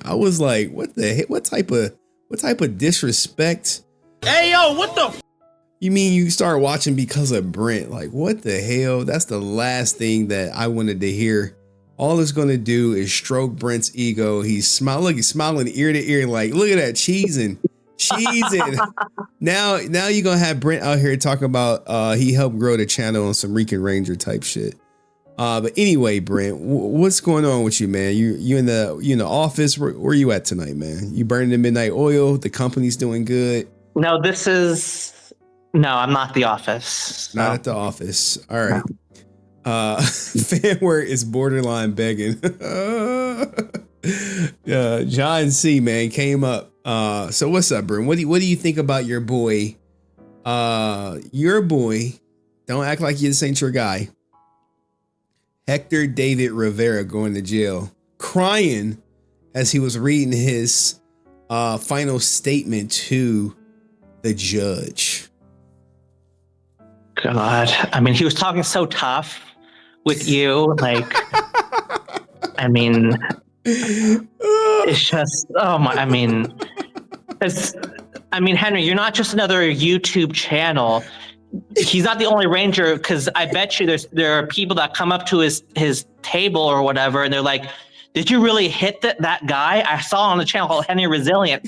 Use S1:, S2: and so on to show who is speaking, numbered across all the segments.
S1: I was like, what the heck? What type of disrespect?
S2: Hey, yo, what the?
S1: You mean you start watching because of Brent? Like, what the hell? That's the last thing that I wanted to hear. All it's going to do is stroke Brent's ego. He's smiling ear to ear. Like, look at that cheesing. Now you're going to have Brent out here talking about he helped grow the channel on some Rican Ranger type shit. But anyway, Brent, what's going on with you, man? You in the office? Where you at tonight, man? You burning the midnight oil? The company's doing good?
S3: No, I'm not the office. So.
S1: Not at the office. All right. Fanware is borderline begging. John C, man, came up. So what's up, Brent? What do you think about your boy? Your boy, don't act like this ain't your guy. Hector David Rivera going to jail, crying as he was reading his final statement to the judge.
S3: God, I mean, he was talking so tough with you. Like, I mean, it's just, oh my, I mean, Henry, you're not just another YouTube channel. He's not the only Ranger, because I bet you there are people that come up to his table or whatever, and they're like, did you really hit that guy? I saw on the channel called Henry Resilient.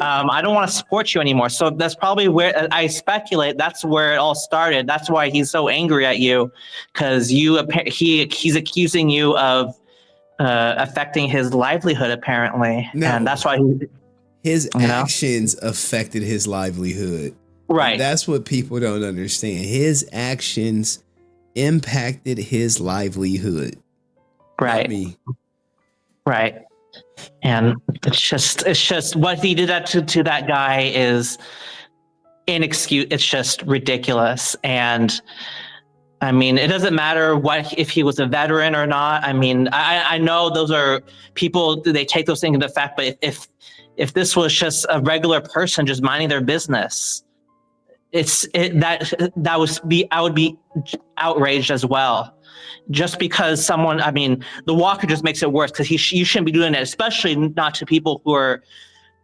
S3: I don't want to support you anymore. So that's probably where I speculate that's where it all started. That's why he's so angry at you, because he's accusing you of affecting his livelihood, apparently. No, and that's why
S1: his actions affected his livelihood.
S3: Right.
S1: And that's what people don't understand. His actions impacted his livelihood.
S3: Right.
S1: Not me.
S3: Right. And it's just what he did to that guy is inexcusable. It's just ridiculous. And I mean, it doesn't matter if he was a veteran or not. I mean, I know those are people, they take those things into effect, but if this was just a regular person just minding their business, I would be outraged as well. Just because someone, I mean, the walker just makes it worse, because you shouldn't be doing it, especially not to people who are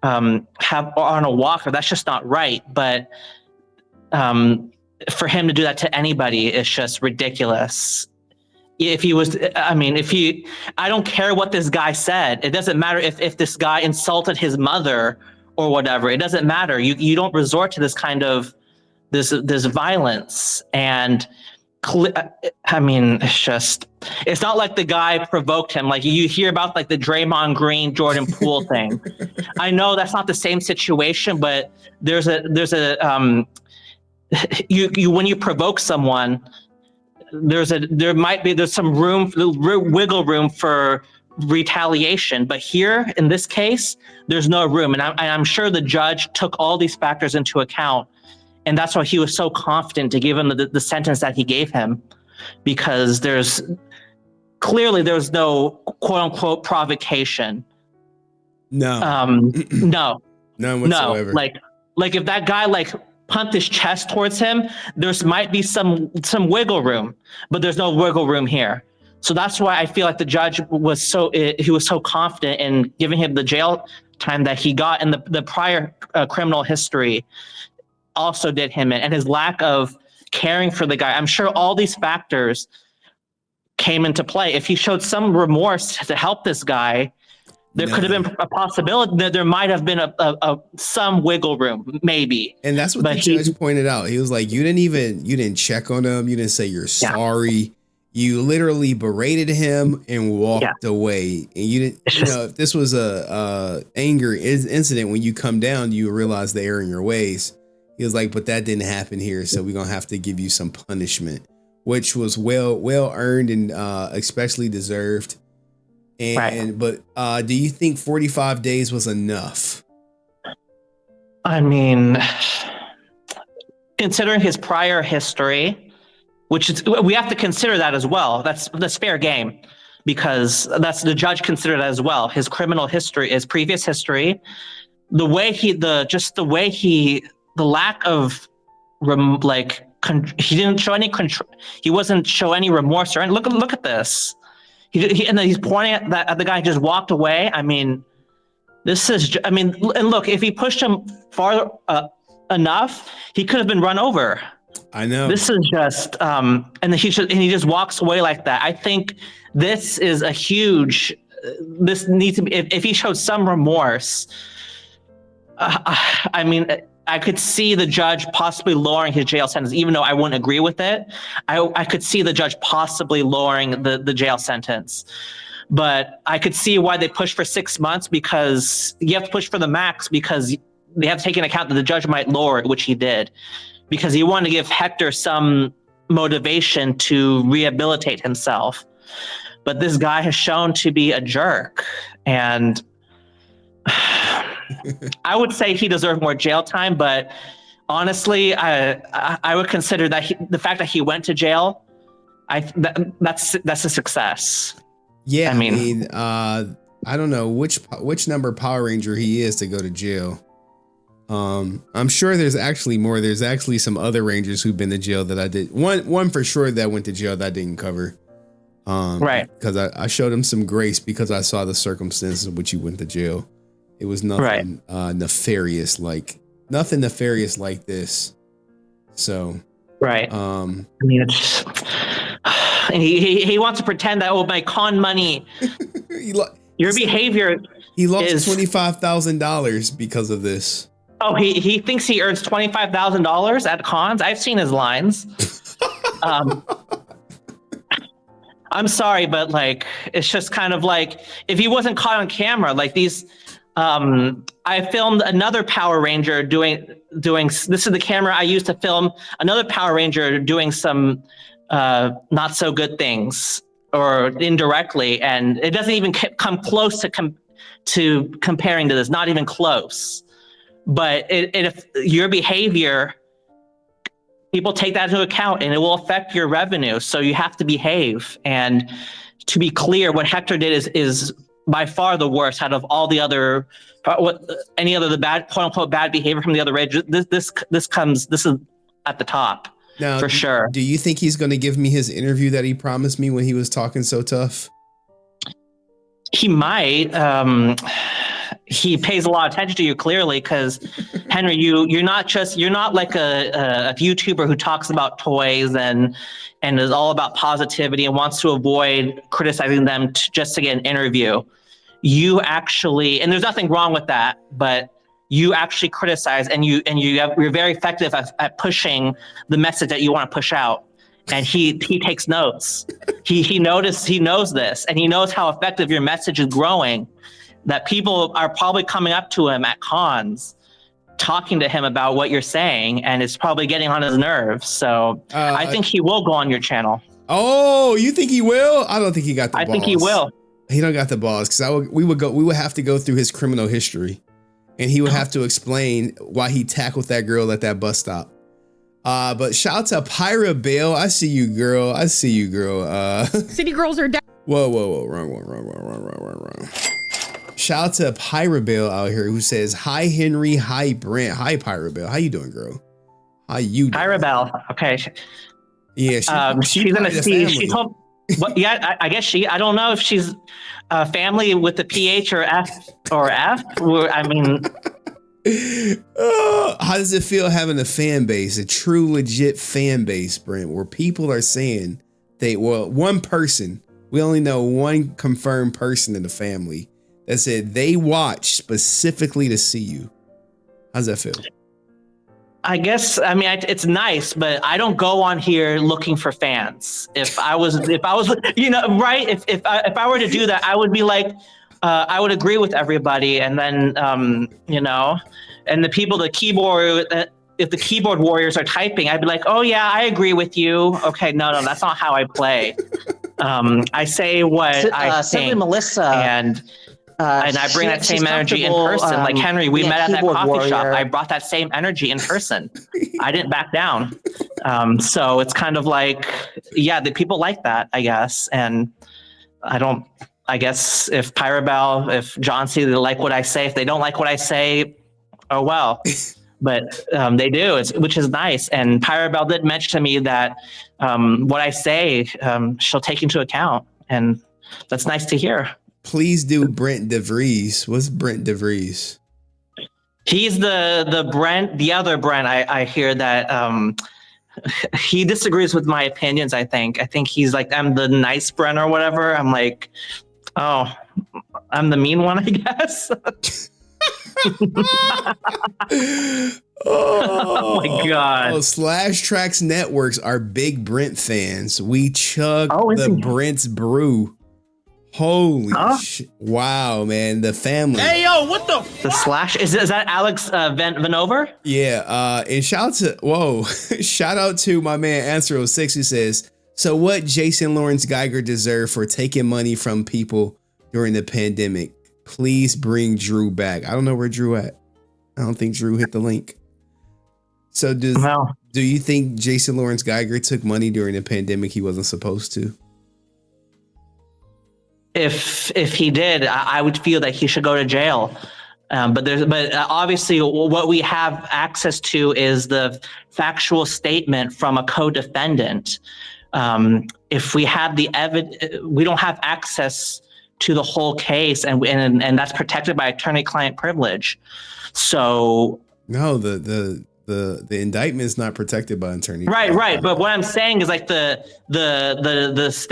S3: on a walker. That's just not right. But for him to do that to anybody is just ridiculous. If he was, I don't care what this guy said. It doesn't matter if this guy insulted his mother or whatever. It doesn't matter. You don't resort to this kind of this violence. And I mean, it's not like the guy provoked him. Like you hear about like the Draymond Green, Jordan Poole thing. I know that's not the same situation, but there's when you provoke someone, there's some wiggle room for retaliation. But here in this case, there's no room. And I'm sure the judge took all these factors into account. And that's why he was so confident to give him the sentence that he gave him, because there's no quote unquote provocation.
S1: No.
S3: No.
S1: None whatsoever.
S3: No. Like if that guy pumped his chest towards him, there's might be some wiggle room, but there's no wiggle room here. So that's why I feel like the judge was so confident in giving him the jail time that he got, and the prior criminal history also did him in, and his lack of caring for the guy. I'm sure all these factors came into play. If he showed some remorse to help this guy, there could have been a possibility that there might have been some wiggle room, maybe.
S1: And that's what the judge pointed out. He was like, you didn't check on him. You didn't say you're sorry. You literally berated him and walked away. And you didn't, if this was a anger incident, when you come down, you realize the error in your ways. He was like, but that didn't happen here, so we're going to have to give you some punishment, which was well earned and especially deserved. And But do you think 45 days was enough?
S3: I mean, considering his prior history, we have to consider that as well. That's fair game, because that's the judge considered that as well. His criminal history, his previous history, the lack of he didn't show any control. He wasn't show any remorse or anything. Look at this. And then he's pointing at the guy who just walked away. I mean, This is, I mean, and look, if he pushed him far enough, he could have been run over.
S1: I know.
S3: This is just, and he just walks away like that. I think this is a huge. This needs to be. If he showed some remorse, I mean, I could see the judge possibly lowering his jail sentence, even though I wouldn't agree with it. I could see the judge possibly lowering the jail sentence. But I could see why they pushed for 6 months, because you have to push for the max, because they have to take into account that the judge might lower it, which he did, because he wanted to give Hector some motivation to rehabilitate himself. But this guy has shown to be a jerk, and I would say he deserved more jail time. But honestly, I would consider that the fact that he went to jail, that's a success.
S1: Yeah, I mean, I don't know which number Power Ranger he is to go to jail. I'm sure there's actually more. There's actually some other Rangers who've been to jail that I did. One for sure that went to jail that I didn't cover. Right. Because I showed him some grace because I saw the circumstances in which he went to jail. It was nothing nefarious like this. So. Right. I mean,
S3: it's. And he wants to pretend that, my con money. Your behavior.
S1: He lost $25,000 because of this.
S3: Oh, he thinks he earns $25,000 at cons. I've seen his lines. I'm sorry, but like, it's just kind of like, if he wasn't caught on camera, like these. I filmed another Power Ranger doing. This is the camera I used to film another Power Ranger doing some. Not so good things, or indirectly, and it doesn't even come close to comparing to this. Not even close. But if your behavior, people take that into account, and it will affect your revenue. So you have to behave. And to be clear, what Hector did is by far the worst out of all the other, the bad, quote unquote, bad behavior from the other Rangers. This is at the top. Now, for sure.
S1: Do you think he's going to give me his interview that he promised me when he was talking so tough?
S3: He might. He pays a lot of attention to you, clearly, because Henry, you're not like a YouTuber who talks about toys and is all about positivity and wants to avoid criticizing them just to get an interview. You actually, and there's nothing wrong with that, but you actually criticize, and you're very effective at pushing the message that you want to push out. And he takes notes. He knows this, and he knows how effective your message is growing, that people are probably coming up to him at cons, talking to him about what you're saying, and it's probably getting on his nerves. So I think he will go on your channel.
S1: Oh, you think he will? I don't think he got the balls.
S3: I think he will.
S1: He don't got the balls, because we would have to go through his criminal history. And he would have to explain why he tackled that girl at that bus stop. But shout out to Pyra Bale. I see you, girl.
S2: City girls are down.
S1: Whoa. Wrong. Shout out to Pyra Bale out here, who says, hi, Henry. Hi, Brent. Hi, Pyra Bale. How you doing, girl? How you doing?
S3: Pyra Bale. Okay.
S1: Yeah,
S3: she's gonna see. She told. Yeah, I guess I don't know if she's family with the PH or F. I mean,
S1: how does it feel having a fan base, a true legit fan base, Brent, where people are saying one person, we only know one confirmed person in the family that said they watch specifically to see you. How's that feel?
S3: I guess, I mean, it's nice, but I don't go on here looking for fans. If I was, you know, right. If I were to do that, I would be like, I would agree with everybody. And then, you know, and if the keyboard warriors are typing, I'd be like, oh yeah, I agree with you. Okay. No, that's not how I play. I say what I think.
S4: Melissa.
S3: And I bring that same energy in person. Like Henry, we met at that coffee shop. I brought that same energy in person. I didn't back down. So it's kind of like, yeah, the people like that, I guess. And I guess if Pyrabel, if John C, they like what I say. If they don't like what I say, oh well. But they do, which is nice. And Pyrabel did mention to me that what I say, she'll take into account. And that's nice to hear.
S1: please do Brent DeVries. What's Brent DeVries?
S3: He's the Brent, the other Brent. I hear that he disagrees with my opinions. I think he's like, I'm the nice Brent or whatever. I'm like, oh, I'm the mean one, I guess. Oh my God.
S1: Slash Tracks Networks are big Brent fans. We chug the Brent's brew. Holy shit. Wow, man. The family.
S4: Hey, yo, what
S3: the Slash? Is that Alex Vanover?
S1: Yeah. And shout out to my man Answer06 who says, so what Jason Lawrence Geiger deserved for taking money from people during the pandemic? Please bring Drew back. I don't know where Drew at. I don't think Drew hit the link. So do you think Jason Lawrence Geiger took money during the pandemic he wasn't supposed to?
S3: If he did, I would feel that he should go to jail. But obviously what we have access to is the factual statement from a co-defendant. If we have the evidence, we don't have access to the whole case, and that's protected by attorney-client privilege. So
S1: no, the indictment is not protected by attorney.
S3: Right. But what I'm saying is like the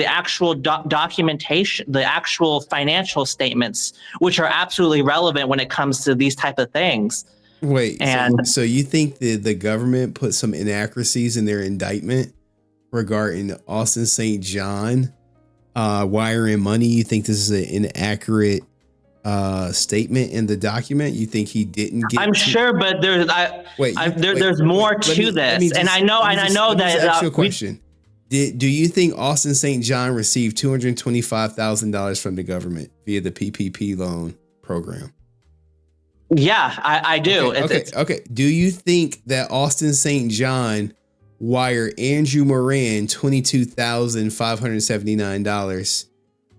S3: actual documentation, the actual financial statements, which are absolutely relevant when it comes to these type of things.
S1: Wait, so you think the government put some inaccuracies in their indictment regarding Austin St. John wiring money? You think this is an inaccurate statement in the document? You think he didn't get?
S3: I'm sure, but there's more to this, and I know that.
S1: Ask you a question. Do you think Austin St. John received $225,000 from the government via the PPP loan program?
S3: Yeah, I do.
S1: Okay. Do you think that Austin St. John wired Andrew Moran $22,579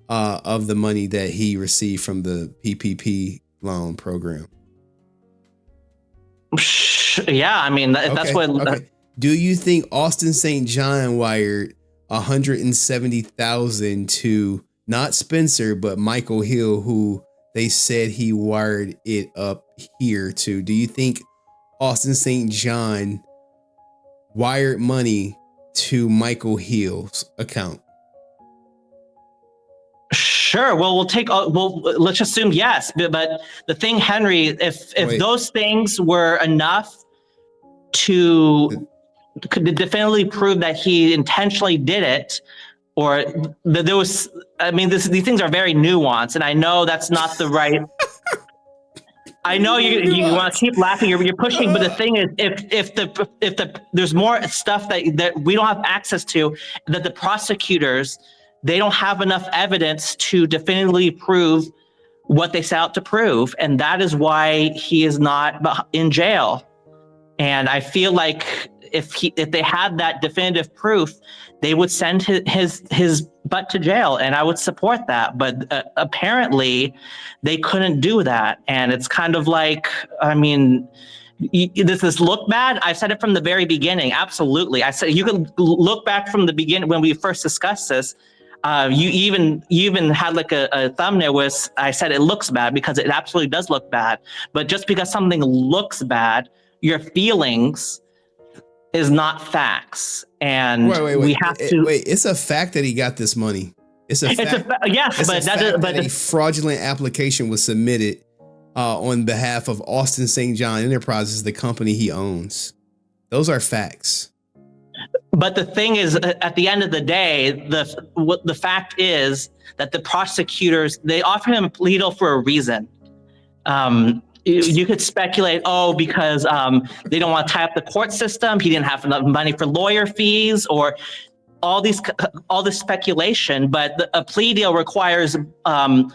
S1: of the money that he received from the PPP loan program?
S3: Yeah, I mean that's what.
S1: Okay. Do you think Austin St. John wired $170,000 to not Spencer but Michael Hill, who they said he wired it up here to? Do you think Austin St. John wired money to Michael Hill's account?
S3: Sure. Well, let's assume yes. But the thing, Henry, if those things were enough to definitively prove that he intentionally did it, or that there was, I mean, these things are very nuanced, and I know that's not the right. I know you want to keep laughing. You're pushing, but the thing is, if there's more stuff that we don't have access to, that the prosecutors, they don't have enough evidence to definitively prove what they set out to prove, and that is why he is not in jail. And I feel like if they had that definitive proof, they would send his butt to jail, and I would support that. But apparently, they couldn't do that, and it's kind of like, I mean, does this look bad? I said it from the very beginning. Absolutely, I said you can look back from the beginning when we first discussed this. You even had like a thumbnail where I said it looks bad, because it absolutely does look bad. But just because something looks bad, your feelings is not facts, and we have to.
S1: It's a fact that he got this money. It's a fact that a fraudulent application was submitted on behalf of Austin St. John Enterprises, the company he owns. Those are facts.
S3: But the thing is, at the end of the day, the fact is that the prosecutors, they offered him a plea deal for a reason. You could speculate, because they don't want to tie up the court system. He didn't have enough money for lawyer fees, or all this speculation. But a plea deal requires a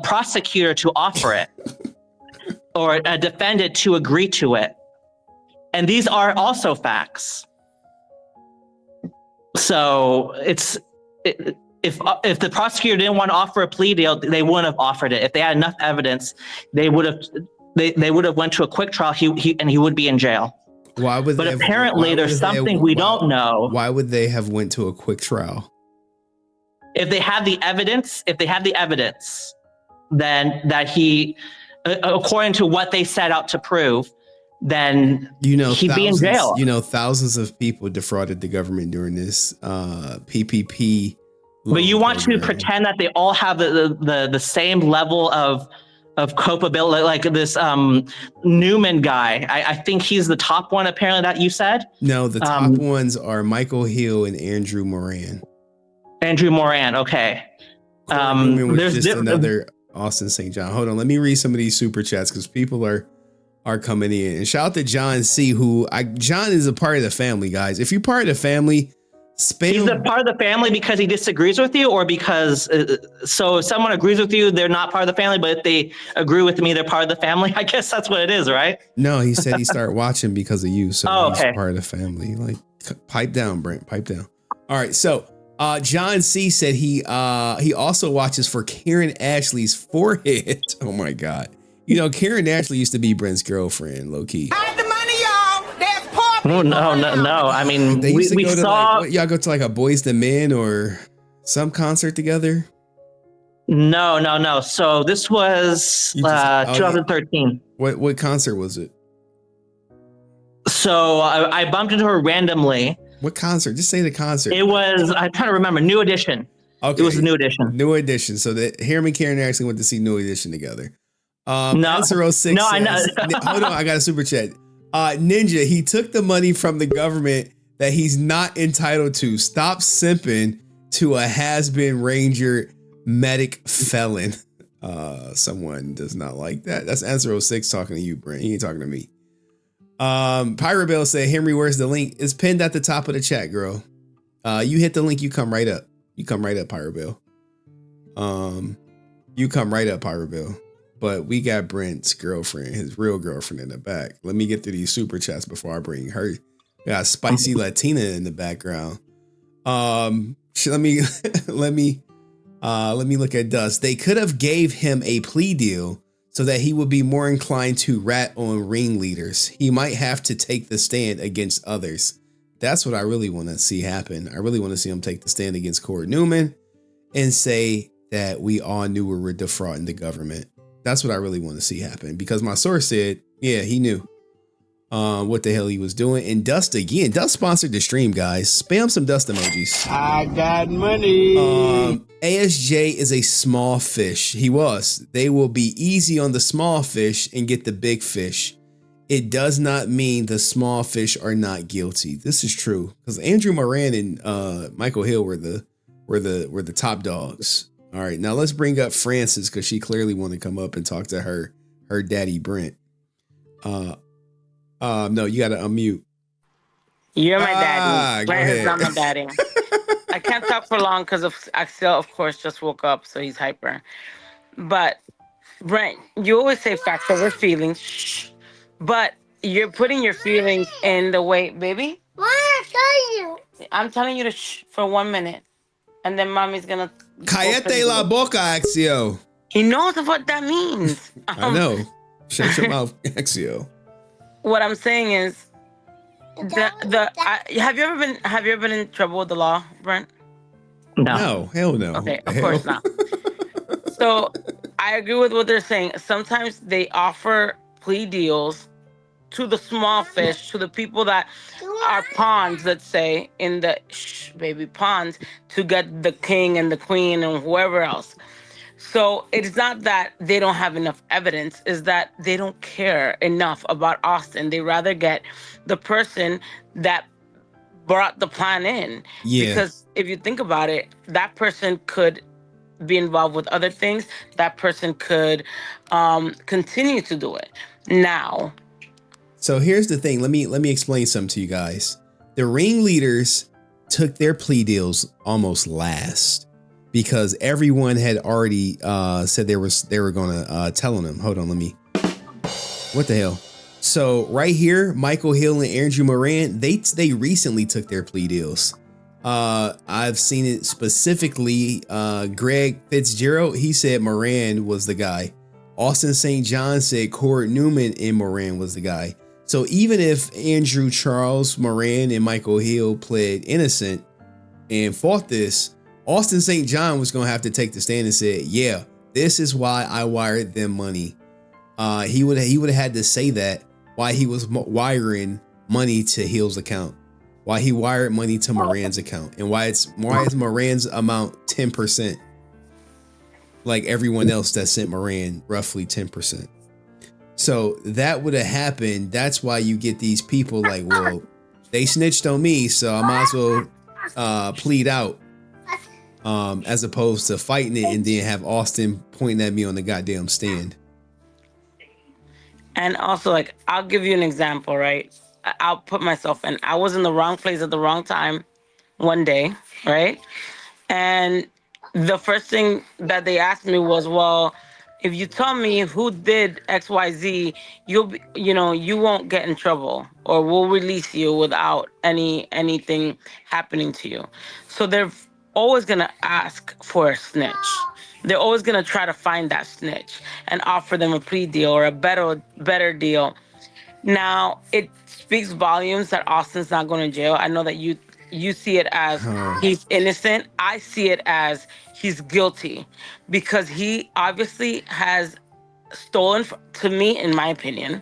S3: prosecutor to offer it, or a defendant to agree to it. And these are also facts. So if the prosecutor didn't want to offer a plea deal, they wouldn't have offered it. If they had enough evidence, they would have went to a quick trial. He would be in jail.
S1: Why would?
S3: But apparently, there's something we don't know.
S1: Why would they have went to a quick trial?
S3: If they have the evidence, then that he, according to what they set out to prove, then he'd be in jail.
S1: Thousands of people defrauded the government during this PPP.
S3: But you want to pretend that they all have the same level of culpability, like this Newman guy. I think he's the top one, apparently, that you said.
S1: No, the top ones are Michael Hill and Andrew Moran.
S3: Okay.
S1: There's just another Austin St. John. Hold on, let me read some of these super chats because people are coming in. And shout out to John C, John is a part of the family, guys. If you're part of the family, spam.
S3: He's a part of the family because he disagrees with you, or because so if someone agrees with you, they're not part of the family, but if they agree with me, they're part of the family. I guess that's what it is, right?
S1: No, he said he started watching because of you, so he's part of the family. Like, pipe down, Brent, pipe down. All right, so John C said he also watches for Karen Ashley's forehead. Oh my God. Karen Ashley used to be Brent's girlfriend, low key.
S4: Hide the money, y'all. There's poor people.
S3: No. I mean,
S1: we
S3: saw.
S1: Y'all go to like a Boys to Men or some concert together?
S3: No. So this was 2013.
S1: What concert was it?
S3: So I bumped into her randomly.
S1: What concert? Just say the concert.
S3: It was, I'm trying to remember, New Edition.
S1: Okay.
S3: It was a New Edition.
S1: New Edition. So that Harry and Karen actually went to see New Edition together. Answer 06
S3: no, I know.
S1: Hold on, I got a super chat. Ninja, he took the money from the government that he's not entitled to. Stop simping to a has-been Ranger medic felon. Someone does not like that. That's Answer 06 talking to you, Brent. He ain't talking to me. Pirate Bell said, Henry, where's the link? It's pinned at the top of the chat, girl. You hit the link, you come right up. Pirate Bell. You come right up, Pirate Bell. But we got Brent's girlfriend, his real girlfriend, in the back. Let me get through these super chats before I bring her. We got Spicy Latina in the background. Let me look at Dust. They could have gave him a plea deal so that he would be more inclined to rat on ringleaders. He might have to take the stand against others. That's what I really want to see happen. I really want to see him take the stand against Corey Newman and say that we all knew we were defrauding the government. That's what I really want to see happen, because my source said, yeah, he knew what the hell he was doing. And Dust again. Dust sponsored the stream, guys. Spam some Dust emojis.
S5: I got money.
S1: ASJ is a small fish. He was. They will be easy on the small fish and get the big fish. It does not mean the small fish are not guilty. This is true, because Andrew Moran and Michael Hill were the top dogs. All right, now let's bring up Frances, because she clearly wanted to come up and talk to her daddy Brent. No, you got to unmute.
S6: You're my daddy. Brent is not my daddy. I can't talk for long because Axel, of course, just woke up, so he's hyper. But Brent, you always say facts over feelings. Shh. But you're putting your feelings in the way, baby.
S7: Why are you?
S6: I'm telling you to shh for 1 minute, and then mommy's gonna.
S1: Cállate la boca, Axio.
S6: He knows what that means.
S1: I know. Shut your mouth, Axio.
S6: What I'm saying is, have you ever been in trouble with the law, Brent?
S1: No, hell no.
S6: Okay, of course not. So I agree with what they're saying. Sometimes they offer plea deals to the small fish, to the people that are pawns, let's say, in the pawns, to get the king and the queen and whoever else. So it's not that they don't have enough evidence, it's that they don't care enough about Austin. They rather get the person that brought the plan in.
S1: Yeah.
S6: Because if you think about it, that person could be involved with other things. That person could continue to do it. Now.
S1: So here's the thing. Let me explain something to you guys. The ringleaders took their plea deals almost last, because everyone had already said they were going to tell on them. Hold on, what the hell? So right here, Michael Hill and Andrew Moran, they recently took their plea deals. I've seen it specifically. Greg Fitzgerald, he said Moran was the guy. Austin St. John said Corey Newman and Moran was the guy. So even if Andrew Charles Moran and Michael Hill pled innocent and fought this, Austin St. John was going to have to take the stand and say, yeah, this is why I wired them money. He would have had to say that, why he was wiring money to Hill's account, why he wired money to Moran's account, and why is Moran's amount 10%, like everyone else that sent Moran roughly 10%. So that would have happened. That's why you get these people like, well, they snitched on me, so I might as well plead out, as opposed to fighting it and then have Austin pointing at me on the goddamn stand.
S6: And also, like, I'll give you an example, right? I'll put myself in. I was in the wrong place at the wrong time one day, right? And the first thing that they asked me was, well, if you tell me who did XYZ, you won't get in trouble, or we'll release you without anything happening to you. So they're always gonna ask for a snitch. They're always gonna try to find that snitch and offer them a plea deal or a better deal. Now, it speaks volumes that Austin's not going to jail. I know that you see it as he's innocent. I see it as he's guilty, because he obviously has stolen, to me, in my opinion,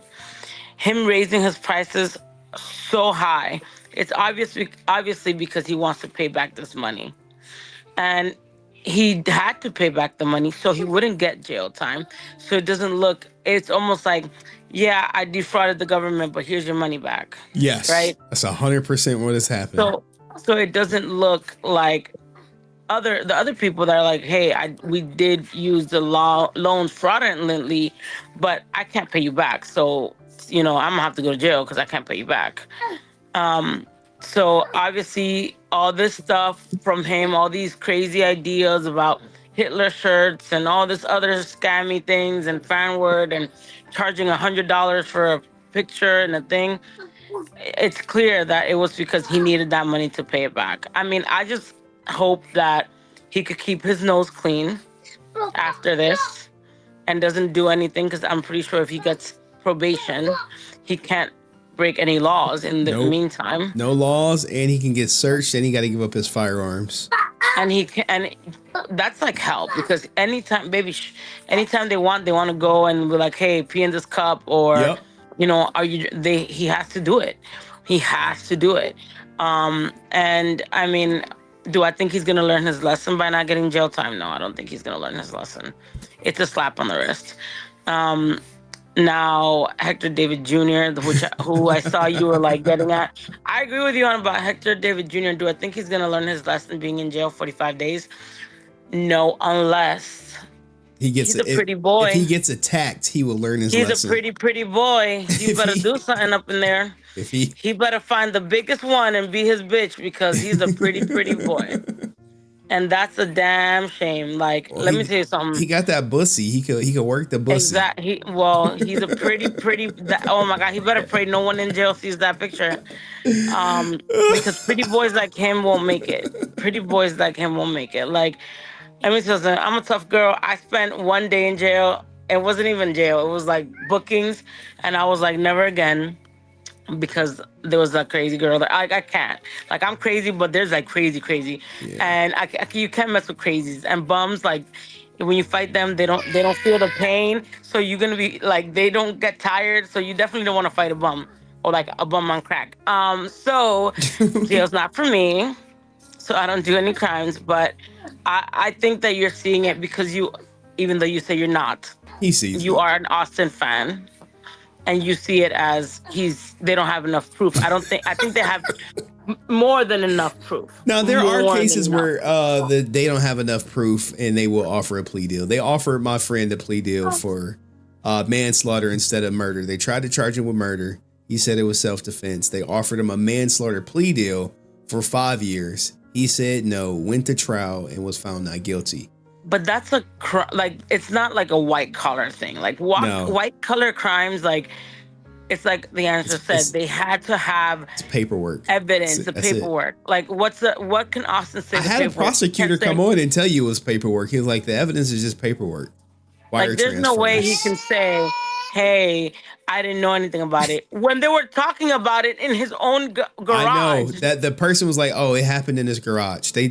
S6: him raising his prices so high. It's obviously because he wants to pay back this money. And he had to pay back the money so he wouldn't get jail time. So it doesn't look, it's almost like, yeah, I defrauded the government, but here's your money back.
S1: Yes.
S6: Right?
S1: That's 100% what is happening.
S6: So it doesn't look like the other people that are like, hey, we did use the loans fraudulently, but I can't pay you back. So, I'm gonna have to go to jail because I can't pay you back. So obviously all this stuff from him, all these crazy ideas about Hitler shirts and all this other scammy things and fan word and charging $100 for a picture and a thing, it's clear that it was because he needed that money to pay it back. I mean, I just hope that he could keep his nose clean after this and doesn't do anything, because I'm pretty sure if he gets probation, he can't break any laws in the meantime. No
S1: laws, and he can get searched, and he got to give up his firearms.
S6: And that's like hell, because anytime they want to go and be like, hey, pee in this cup, or he has to do it. He has to do it. And I mean, do I think he's gonna learn his lesson by not getting jail time? No, I don't think he's gonna learn his lesson. It's a slap on the wrist. Now, Hector David Jr., who I saw you were like getting at. I agree with you on about Hector David Jr. Do I think he's going to learn his lesson being in jail 45 days? No, unless he's a pretty boy.
S1: If he gets attacked, he will learn his lesson.
S6: He's a pretty boy. He better do something up in there. He better find the biggest one and be his bitch, because he's a pretty boy. And that's a damn shame. Like, let me tell you something.
S1: He got that bussy. He could work the bussy.
S6: Exactly. He's a pretty. Oh my God. He better pray no one in jail sees that picture. Because pretty boys like him won't make it. Pretty boys like him won't make it. Like, let me tell you something. I'm a tough girl. I spent one day in jail. It wasn't even jail. It was like bookings, and I was like, never again. Because there was a crazy girl that I can't. Like, I'm crazy, but there's like crazy. Yeah. And you can't mess with crazies. And bums, like, when you fight them, they don't feel the pain. So you're gonna be like, they don't get tired. So you definitely don't want to fight a bum, or like a bum on crack. So jail's not for me. So I don't do any crimes. But I think that you're seeing it because even though you say you're not,
S1: he sees
S6: you are an Austin fan. And you see it as they don't have enough proof. I think they have more than enough proof.
S1: Now, there are cases where they don't have enough proof and they will offer a plea deal. They offered my friend a plea deal for manslaughter instead of murder. They tried to charge him with murder. He said it was self-defense. They offered him a manslaughter plea deal for 5 years. He said no, went to trial, and was found not guilty.
S6: But that's it's not like a white collar thing. Like white collar crimes, like it's like the answer said, they had to have
S1: paperwork,
S6: evidence, the paperwork. Like what can Austin say?
S1: I had a prosecutor come on and tell you it was paperwork. He was like, the evidence is just paperwork.
S6: Like there's no way he can say hey, I didn't know anything about it. When they were talking about it in his own garage.
S1: I know that the person was like, "Oh, it happened in his garage." They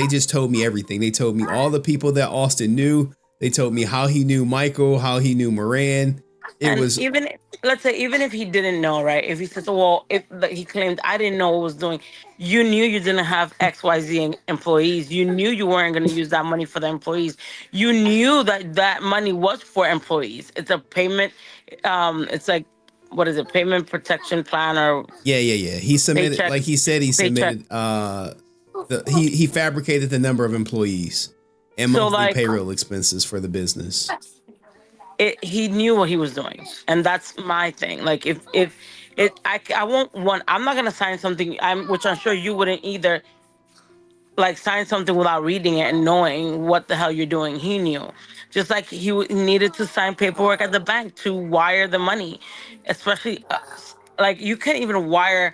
S1: just told me everything. They told me all the people that Austin knew. They told me how he knew Michael, how he knew Moran.
S6: Even if he didn't know, right? If he says, well, if he claimed I didn't know what was doing, you knew you didn't have XYZ employees. You knew you weren't going to use that money for the employees. You knew that money was for employees. It's a payment. It's like, what is it? Payment protection plan or
S1: yeah. He submitted,
S6: Paycheck,
S1: like he said, he submitted. He fabricated the number of employees and monthly payroll expenses for the business.
S6: He knew what he was doing, and that's my thing. Like I won't want. I'm not gonna sign something. Which I'm sure you wouldn't either. Like sign something without reading it and knowing what the hell you're doing. He knew, just like he needed to sign paperwork at the bank to wire the money, especially like you can't even wire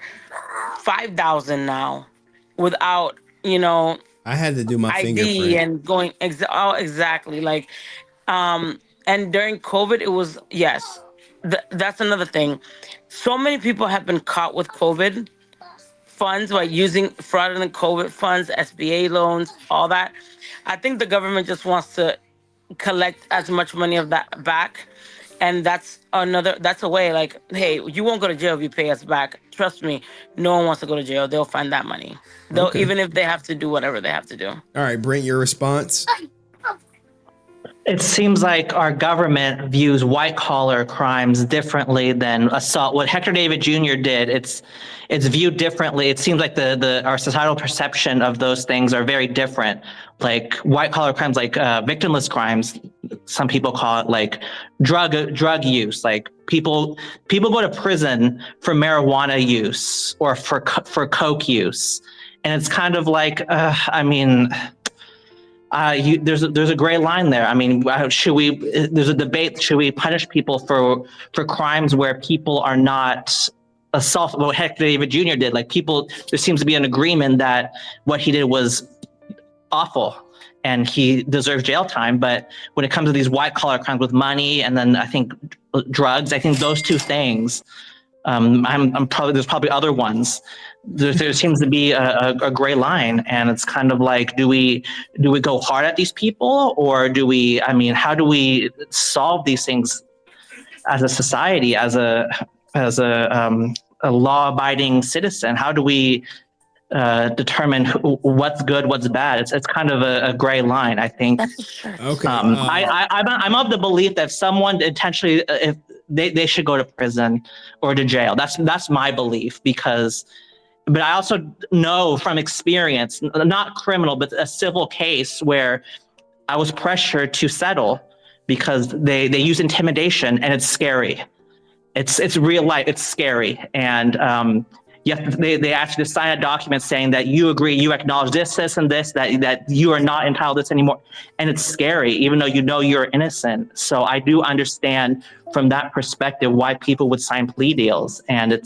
S6: 5,000 now without
S1: I had to do my
S6: ID
S1: fingerprint
S6: and going exactly like and during COVID it was that's another thing. So many people have been caught with COVID funds by using fraudulent COVID funds, SBA loans, all that. I think the government just wants to collect as much money of that back. And that's a way like, hey, you won't go to jail if you pay us back. Trust me, no one wants to go to jail. They'll find that money. Even if they have to do whatever they have to do.
S1: All right, Brent, your response?
S3: It seems like our government views white collar crimes differently than assault. What Hector David Jr. did, it's viewed differently. It seems like our societal perception of those things are very different. Like white collar crimes, like victimless crimes, some people call it like drug use. Like people go to prison for marijuana use or for coke use, and it's kind of like there's a gray line there. I mean, there's a debate, should we punish people for crimes where people are not assaulted? What Hector David Jr. did, like there seems to be an agreement that what he did was awful and he deserves jail time. But when it comes to these white collar crimes with money and then I think drugs, I think those two things, there's probably other ones. There seems to be a gray line, and it's kind of like, do we go hard at these people, or how do we solve these things as a society, as a law-abiding citizen? How do we determine what's good, what's bad? It's kind of a gray line, I think.
S1: Okay.
S3: I'm of the belief that if someone intentionally, if they should go to prison or to jail. That's my belief, but I also know from experience, not criminal, but a civil case where I was pressured to settle because they use intimidation, and it's scary. It's real life. It's scary. And they ask you to sign a document saying that you agree, you acknowledge this, and this, that you are not entitled to this anymore. And it's scary, even though you know you're innocent. So I do understand from that perspective why people would sign plea deals. And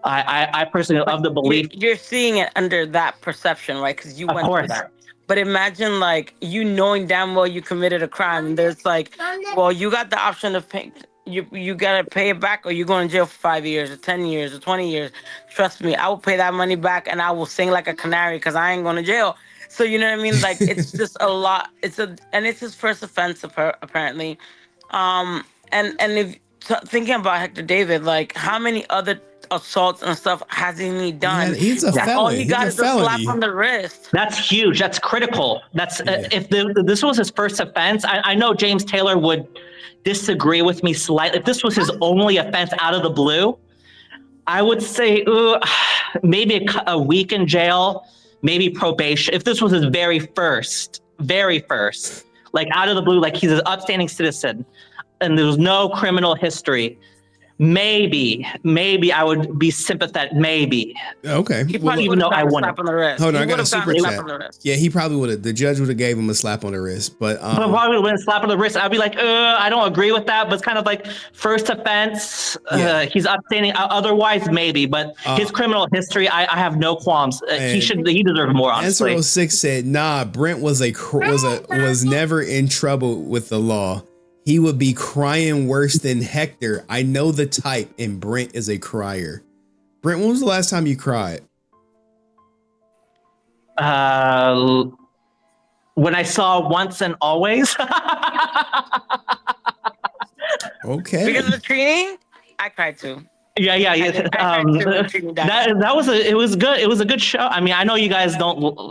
S3: I personally love the belief.
S6: You're seeing it under that perception, right? Because you went through that. But imagine like you knowing damn well you committed a crime, and there's like, well, you got the option of paying. You gotta pay it back, or you're going to jail for 5 years, or 10 years, or 20 years. Trust me, I will pay that money back, and I will sing like a canary because I ain't going to jail. So you know what I mean? Like it's just a lot. And it's his first offense apparently. And if thinking about Hector David, like how many other assaults and stuff hasn't he done?
S1: Yeah, he's a felon.
S6: All he got is a slap on the wrist.
S3: That's huge. That's critical. That's if this was his first offense. I know James Taylor would disagree with me slightly. If this was his only offense out of the blue, I would say maybe a week in jail, maybe probation. If this was his very first, like out of the blue, like he's an upstanding citizen and there's no criminal history, maybe I would be sympathetic. Maybe.
S1: Okay.
S3: Even though I wouldn't.
S1: Hold on, I got a super chat. Yeah, he probably would have. The judge would have gave him a slap on the wrist, but
S3: probably wouldn't slap on the wrist. I'd be like, I don't agree with that. But it's kind of like first offense. He's upstanding. Otherwise, maybe. But his criminal history, I have no qualms. He deserves more. Honestly.
S1: Answer 06 said, "Nah, Brent was never in trouble with the law. He would be crying worse than Hector. I know the type, and Brent is a crier. Brent, when was the last time you cried?
S3: When I saw Once and Always.
S1: Okay.
S6: Because of the training, I cried too.
S3: Yeah. That was it was good. It was a good show. I mean, I know you guys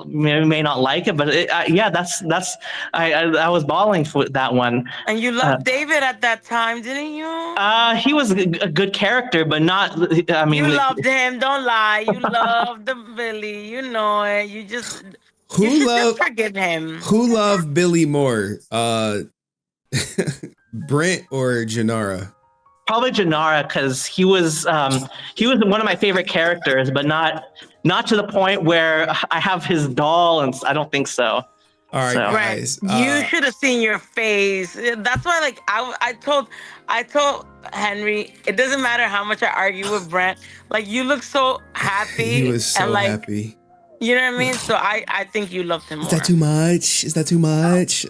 S3: may not like it, but I was bawling for that one.
S6: And you loved David at that time, didn't you?
S3: He was a good character, but not. I mean,
S6: you loved him. Don't lie. You loved the Billy. You know it. You just just forgive him.
S1: Who loved Billy more, Brent or Janara?
S3: Probably Janara, because he was one of my favorite characters, but not to the point where I have his doll, and I don't think so.
S1: All right, guys.
S6: You should have seen your face. That's why, like, I told Henry, it doesn't matter how much I argue with Brent. Like, you look so happy.
S1: He was so happy.
S6: You know what I mean? So I think you loved him more.
S1: Is that too much? Is that too much?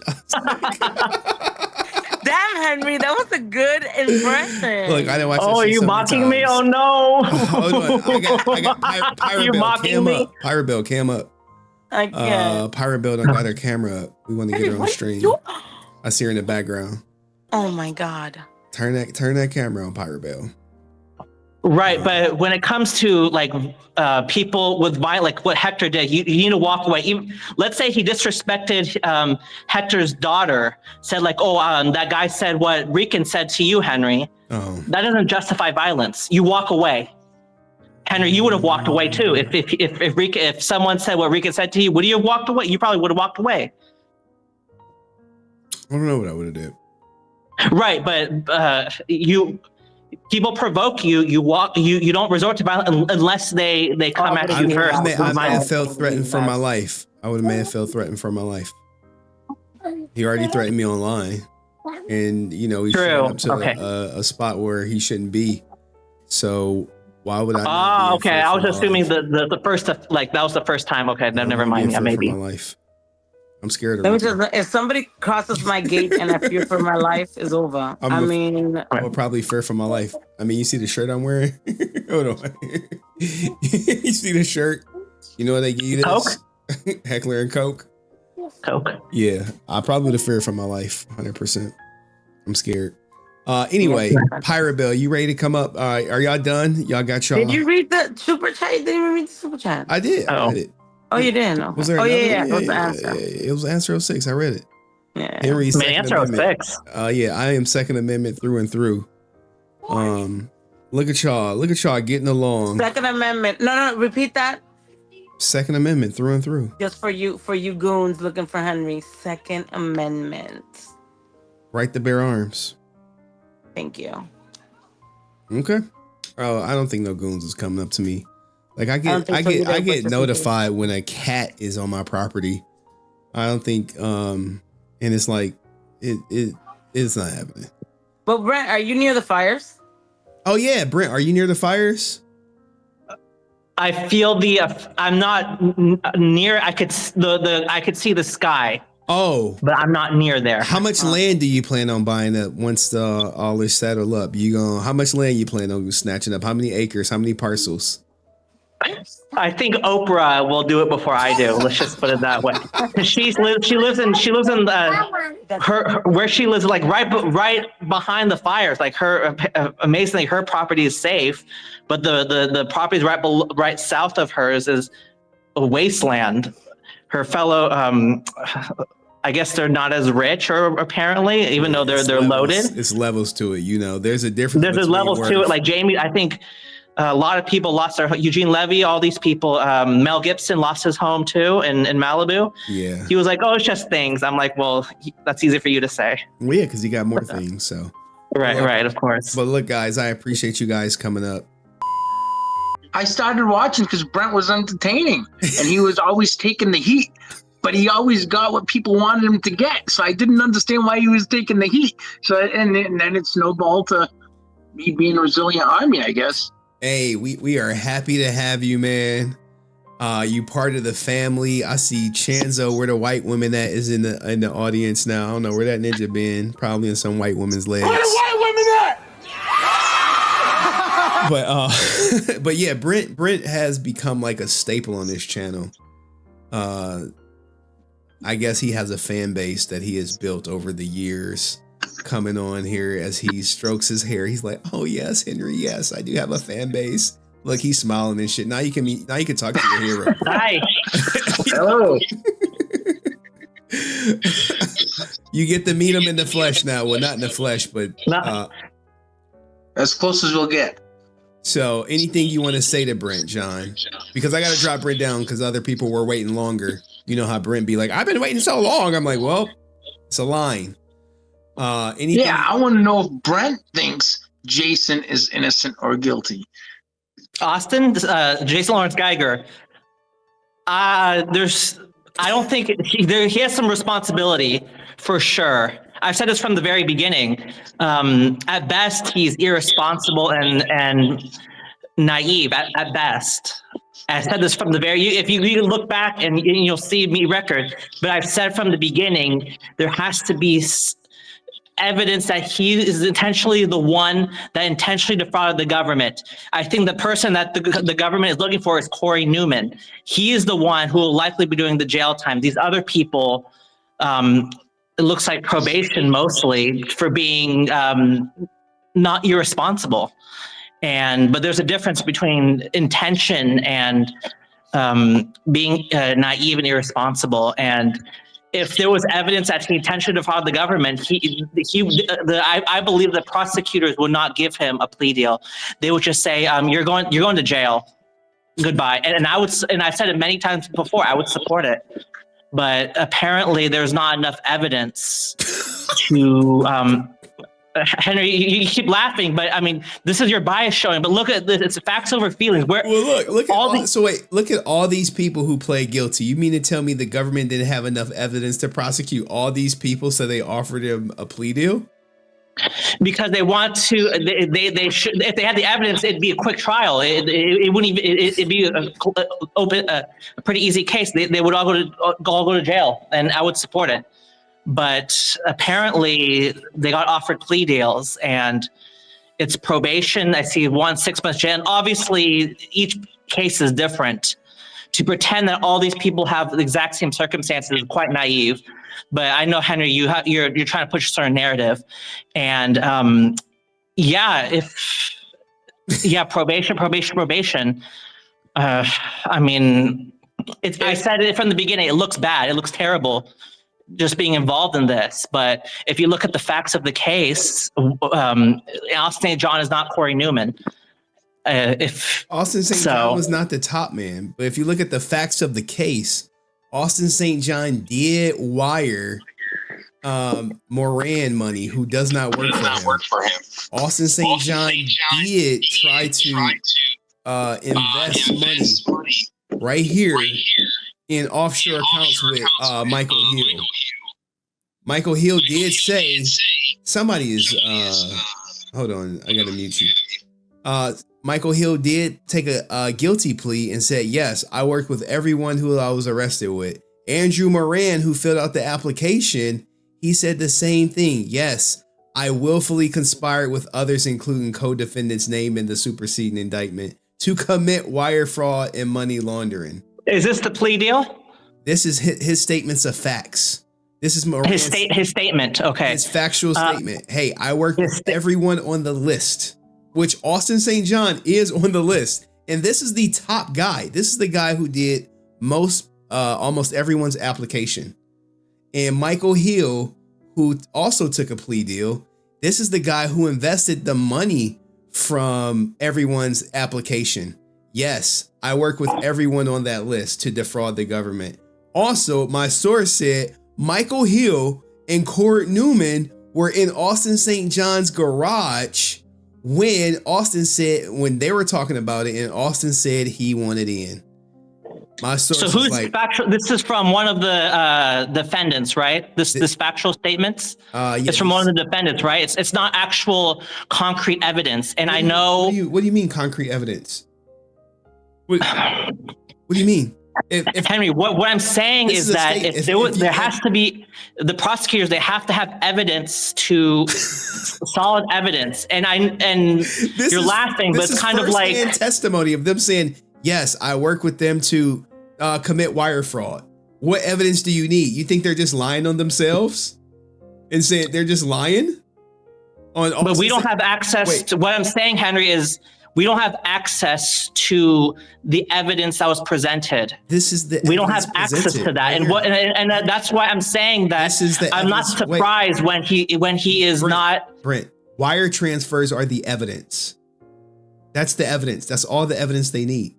S6: Damn, Henry, that was a good impression.
S1: Look, I didn't watch.
S3: Oh, are you mocking me? Oh no!
S1: I got Pirate Bill. Cam up. Pirate Bill, cam up.
S6: I can't.
S1: Pirate Bill done got her camera up. We want to get her on stream. I see her in the background.
S6: Oh my God!
S1: Turn that camera on, Pirate Bill.
S3: Right, but when it comes to like people with violence, like what Hector did, you need to walk away. Let's say he disrespected Hector's daughter, said like, "Oh, that guy said what Rican said to you, Henry."
S1: Oh.
S3: That doesn't justify violence. You walk away. Henry, you would have walked away too. If someone said what Rican said to you, would you have walked away? You probably would have walked away.
S1: I don't know what I would have did.
S3: Right, but people provoke you. You walk. You don't resort to violence unless they come at you first.
S1: I may have felt threatened for my life. I may have felt threatened for my life. He already threatened me online, and he showed up to a spot where he shouldn't be. So why would I?
S3: Oh, okay. I was assuming the first that was the first time. Okay, never mind. Yeah, maybe.
S1: My life. I'm scared of it.
S6: If somebody crosses my gate and I fear for my life, is over. I
S1: would probably fear for my life. I mean, you see the shirt I'm wearing? Hold on. You see the shirt? You know what they give you this?
S3: Coke?
S1: Heckler and Coke?
S3: Coke.
S1: Yeah, I probably would have feared for my life, 100%. I'm scared. Anyway, Pirate Bill, you ready to come up? Are y'all done? Y'all got y'all?
S6: Did you read the super chat? You didn't even read the super chat.
S1: I did. I read it.
S6: Oh, you didn't? Okay.
S1: Was there
S6: yeah. It was the answer.
S1: It was answer 06. I read it.
S6: Yeah.
S1: Henry's
S3: answer 06.
S1: Yeah, I am Second Amendment through and through. Look at y'all getting along.
S6: Second Amendment. No, repeat that.
S1: Second Amendment through and through.
S6: Just for you goons looking for Henry. Second Amendment.
S1: Right to bear arms.
S6: Thank you.
S1: Okay. Oh, I don't think no goons is coming up to me. Like I get notified when a cat is on my property. I don't think and it's like it's not happening.
S6: But Brent, are you near the fires?
S1: Oh yeah, Brent, are you near the fires?
S3: I feel I'm not near. I could see the sky.
S1: Oh,
S3: but I'm not near there.
S1: How much land do you plan on buying up once all is settled up? How much land you plan on snatching up? How many acres? How many parcels?
S3: I think Oprah will do it before I do. Let's just put it that way. She lives in her where she lives, like right behind the fires. Like amazingly, her property is safe, but the property right south of hers is a wasteland. Her fellow, I guess they're not as rich, or apparently, even though they're loaded.
S1: It's levels to it. There's a difference.
S3: There's levels to it. Like Jamie, I think. A lot of people lost their Eugene Levy, all these people. Mel Gibson lost his home too in Malibu.
S1: Yeah.
S3: He was like, "Oh, it's just things." I'm like, "Well, that's easy for you to say."
S1: Well, yeah, because he got more things. So.
S3: Right, of course.
S1: But look, guys, I appreciate you guys coming up.
S8: I started watching because Brent was entertaining, and he was always taking the heat. But he always got what people wanted him to get. So I didn't understand why he was taking the heat. So and then it snowballed to me being a resilient army, I guess.
S1: Hey, we are happy to have you, man. You part of the family. I see Chanzo, where the white woman that is in the audience now. I don't know where that ninja been. Probably in some white woman's legs.
S5: Where the white women at?
S1: But yeah, Brent has become like a staple on this channel. I guess he has a fan base that he has built over the years. Coming on here as he strokes his hair, he's like, "Oh yes, Henry, yes, I do have a fan base." Look, he's smiling and shit. Now you can talk to your hero.
S3: Hi.
S8: Hello.
S1: You get to meet him in the flesh now. Well, not in the flesh, but
S8: As close as we'll get.
S1: So anything you want to say to Brent, John? Because I got to drop Brent down because other people were waiting longer. You know how Brent be like, "I've been waiting so long." I'm like, well, it's a line. Anything?
S8: Yeah, I want to know if Brent thinks Jason is innocent or guilty.
S3: Austin, Jason Lawrence Geiger. I don't think he has some responsibility for sure. I've said this from the very beginning. At best, he's irresponsible and naive at best. I said this from the if you look back and you'll see me record, but I've said from the beginning, there has to be evidence that he is intentionally the one that intentionally defrauded the government. I think the person that the government is looking for is Corey Newman. He is the one who will likely be doing the jail time. These other people, it looks like probation mostly for being not irresponsible. But there's a difference between intention and being naive and irresponsible. And if there was evidence that he intentionally defrauded the government, I believe the prosecutors would not give him a plea deal. They would just say, "You're going to jail. Goodbye." And I've said it many times before. I would support it, but apparently there's not enough evidence to. Henry, you keep laughing, but I mean, this is your bias showing. But look at this; it's facts over feelings.
S1: Look at all these people who pled guilty. You mean to tell me the government didn't have enough evidence to prosecute all these people, so they offered him a plea deal?
S3: Because they want to. They should. If they had the evidence, it'd be a quick trial. It wouldn't even. It'd be a pretty easy case. They would all go to jail, and I would support it. But apparently they got offered plea deals and it's probation. I see 6 months jail. And obviously each case is different. To pretend that all these people have the exact same circumstances is quite naive. But I know, Henry, you're trying to push a certain narrative. And probation. I mean, I said it from the beginning. It looks bad. It looks terrible. Just being involved in this, but if you look at the facts of the case, Austin St. John is not Corey Newman.
S1: Austin St. John was not the top man, but if you look at the facts of the case, Austin St. John did wire Moran money, who does not work for him. Austin St. John did try to invest money right here in offshore accounts with Michael Hill. Michael Hill did say, somebody is, hold on, I gotta mute you. Michael Hill did take a guilty plea and said, "Yes, I worked with everyone who I was arrested with." Andrew Moran, who filled out the application, he said the same thing. "Yes, I willfully conspired with others, including co-defendants named in the superseding indictment, to commit wire fraud and money laundering."
S3: Is this the plea deal?
S1: This is his statements of facts. This is
S3: his statement. Okay.
S1: His factual statement. Hey, I worked with everyone on the list, which Austin St. John is on the list. And this is the top guy. This is the guy who did almost everyone's application. And Michael Hill, who also took a plea deal, this is the guy who invested the money from everyone's application. Yes, I work with everyone on that list to defraud the government. Also, my source said Michael Hill and Corey Newman were in Austin St. John's garage when they were talking about it, and Austin said he wanted in. My source. So who's
S3: factual? This is from one of the defendants, right? This factual statements. Yes. It's from one of the defendants, right? It's not actual concrete evidence. And I know.
S1: What do you mean concrete evidence? What do you mean?
S3: Henry, what I'm saying is that there has to be the prosecutors. They have to have evidence solid evidence. And you're laughing, but it's kind of like
S1: testimony of them saying, "Yes, I work with them to commit wire fraud." What evidence do you need? You think they're just lying on themselves and saying they're just lying?
S3: But we don't have access to what I'm saying, Henry, is. We don't have access to the evidence that was presented. We don't have access to that, and that's why I'm saying that I'm not surprised when he is not.
S1: Brent, wire transfers are the evidence. That's the evidence. That's all the evidence they need.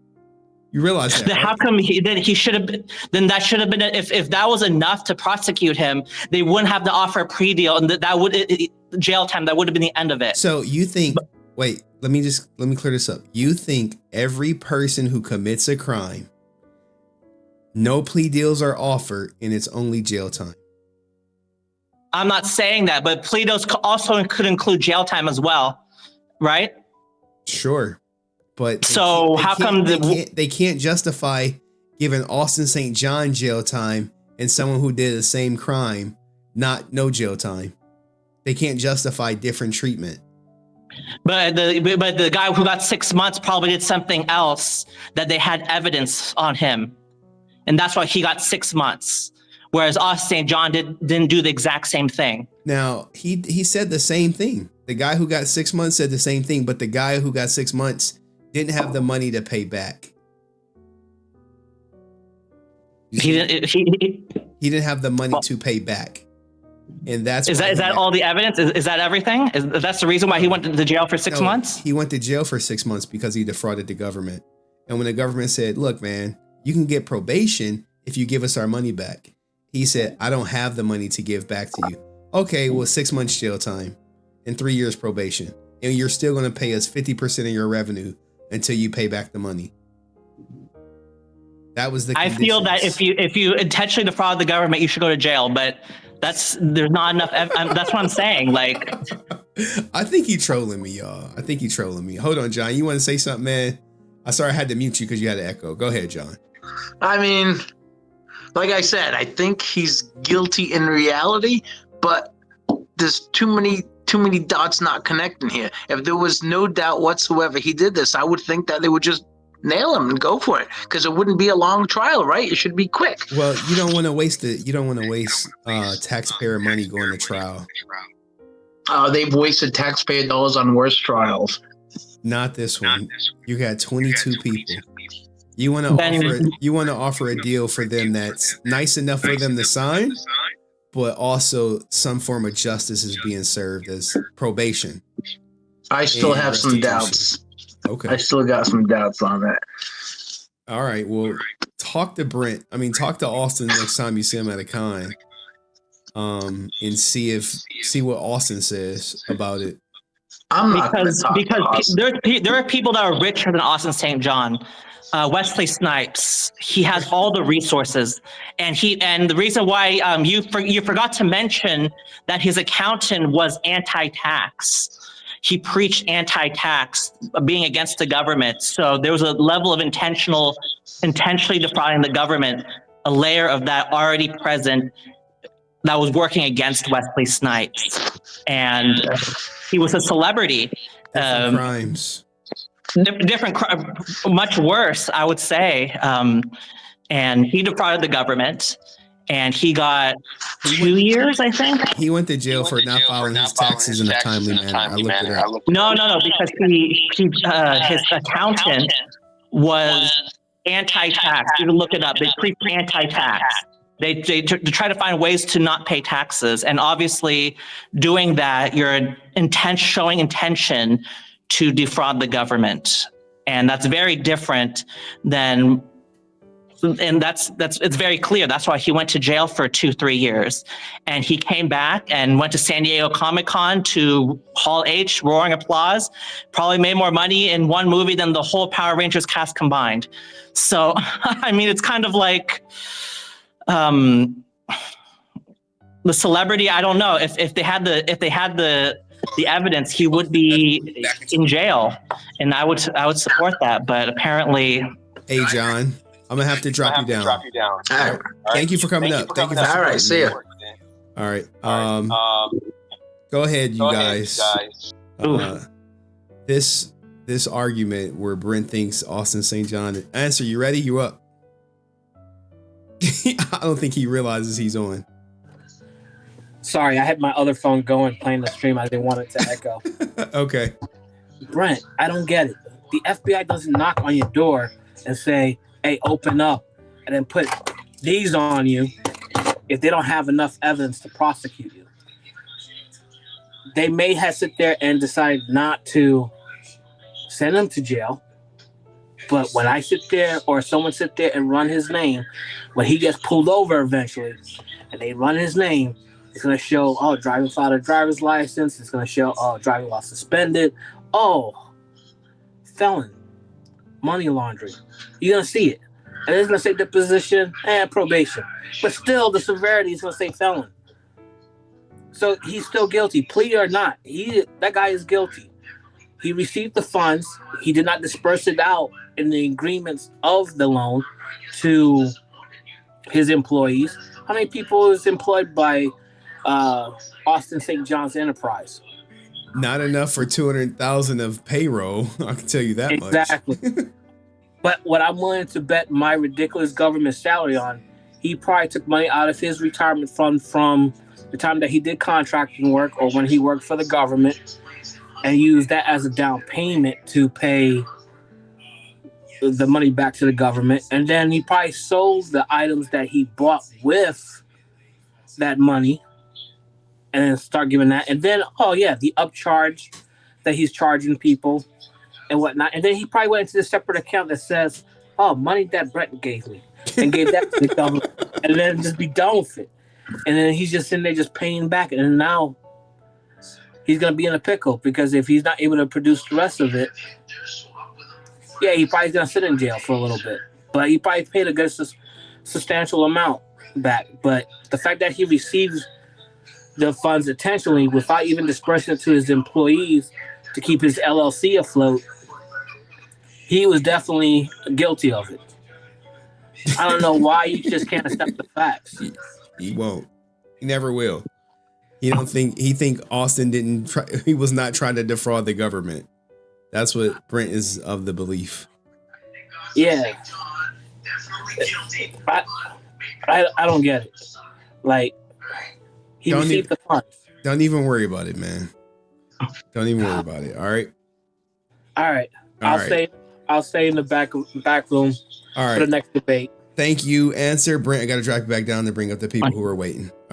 S1: You realize that?
S3: How come he should have been? Then that should have been if that was enough to prosecute him, they wouldn't have to offer a plea deal, and that would jail time. That would have been the end of it.
S1: So you think? Wait, let me clear this up. You think every person who commits a crime, no plea deals are offered and it's only jail time?
S3: I'm not saying that, but plea deals also could include jail time as well, right?
S1: Sure. But they can't justify giving Austin St. John jail time and someone who did the same crime no jail time? They can't justify different treatment.
S3: But the guy who got 6 months probably did something else that they had evidence on him, and that's why he got 6 months. Whereas Austin St. John didn't do the exact same thing.
S1: Now he said the same thing. The guy who got 6 months said the same thing, but the guy who got 6 months didn't have the money to pay back. He didn't have the money to pay back. And is
S3: that all the evidence? Is that everything? That's the reason why he went to jail for 6 months?
S1: He went to jail for 6 months because he defrauded the government. And when the government said, "Look, man, you can get probation if you give us our money back," he said, "I don't have the money to give back to you." Okay, well, 6 months jail time and 3 years probation. And you're still going to pay us 50% of your revenue until you pay back the money. That was the conditions.
S3: I feel that if you intentionally defraud the government, you should go to jail, but there's not enough. That's what I'm saying. Like,
S1: I think he trolling me, y'all. I think he trolling me. Hold on, John. You want to say something, man? I had to mute you because you had an echo. Go ahead, John.
S8: I mean, like I said, I think he's guilty in reality, but there's too many dots not connecting here. If there was no doubt whatsoever he did this, I would think that they would just nail him and go for it, because it wouldn't be a long trial, right? It should be quick.
S1: Well, you don't want to waste it. You don't want to waste taxpayer money going to trial.
S8: They've wasted taxpayer dollars on worse trials.
S1: Not this one. You got 22 people. You want to offer a deal for them that's nice enough for them to sign, but also some form of justice is being served as probation.
S8: I still have some doubts.
S1: Okay.
S8: I still got some doubts on that.
S1: All right. Well, talk to Brent. Talk to Austin next time you see him at a con, and see what Austin says about it.
S3: Because there are people that are richer than Austin St. John. Wesley Snipes, he has all the resources, and the reason why you forgot to mention that his accountant was anti-tax. He preached anti-tax, being against the government. So there was a level of intentionally defrauding the government, a layer of that already present that was working against Wesley Snipes. And he was a celebrity.
S1: Different crimes.
S3: Much worse, I would say. And he defrauded the government. And he got 2 years, I think.
S1: He went to jail for not filing his taxes in a timely manner. I looked it up.
S3: No, because his accountant was anti-tax. You can look it up. They preach anti-tax. They try to find ways to not pay taxes, and obviously, doing that, you're showing intention to defraud the government, and that's very different than. And it's very clear. That's why he went to jail for 2-3 years, and he came back and went to San Diego Comic-Con to Hall H, roaring applause. Probably made more money in one movie than the whole Power Rangers cast combined. So, it's kind of like the celebrity. I don't know if they had the evidence, he would be in jail, and I would support that. But apparently,
S1: hey John. I'm gonna have to drop you down.
S9: All right.
S1: Thank you for coming up. Thank you for
S9: all right. See ya.
S1: All right. Go ahead, you guys. This argument where Brent thinks Austin St. John. Answer. You ready? You up? I don't think he realizes he's on.
S10: Sorry, I had my other phone going playing the stream. I didn't want it to echo.
S1: Okay.
S10: Brent, I don't get it. The FBI doesn't knock on your door and say, hey, open up, and then put these on you if they don't have enough evidence to prosecute you. They may have sit there and decide not to send him to jail. But when I sit there or someone sit there and run his name, when he gets pulled over eventually and they run his name, it's going to show, driving without a driver's license. It's going to show, driving while suspended. Felon, money laundering. You're going to see it. And it's going to say deposition and probation. But still, the severity is going to say felon. So he's still guilty, plea or not. That guy is guilty. He received the funds. He did not disperse it out in the agreements of the loan to his employees. How many people is employed by Austin St. John's Enterprise?
S1: Not enough for 200,000 of payroll. I can tell you that
S10: exactly.
S1: much.
S10: But what I'm willing to bet my ridiculous government salary on, he probably took money out of his retirement fund from the time that he did contracting work or when he worked for the government, and used that as a down payment to pay the money back to the government. And then he probably sold the items that he bought with that money and then start giving that. And then, the upcharge that he's charging people and whatnot. And then he probably went into the separate account that says, money that Brent gave me, and gave that to the government, and then just be done with it. And then he's just in there just paying back. And now he's going to be in a pickle because if he's not able to produce the rest of it, he probably going to sit in jail for a little bit. But he probably paid a good substantial amount back. But the fact that he receives the funds intentionally without even dispersing it to his employees to keep his LLC afloat, he was definitely guilty of it. I don't know why you just can't accept the facts.
S1: He won't. He never will. He think Austin didn't try. He was not trying to defraud the government. That's what Brent is of the belief.
S10: Yeah. I don't get it. Like, he received the funds.
S1: Don't even worry about it, man. Don't even worry about it. All right.
S10: All right. I'll stay in the back room for the next debate.
S1: Thank you. Answer, Brent. I got to drag you back down to bring up the people who are waiting.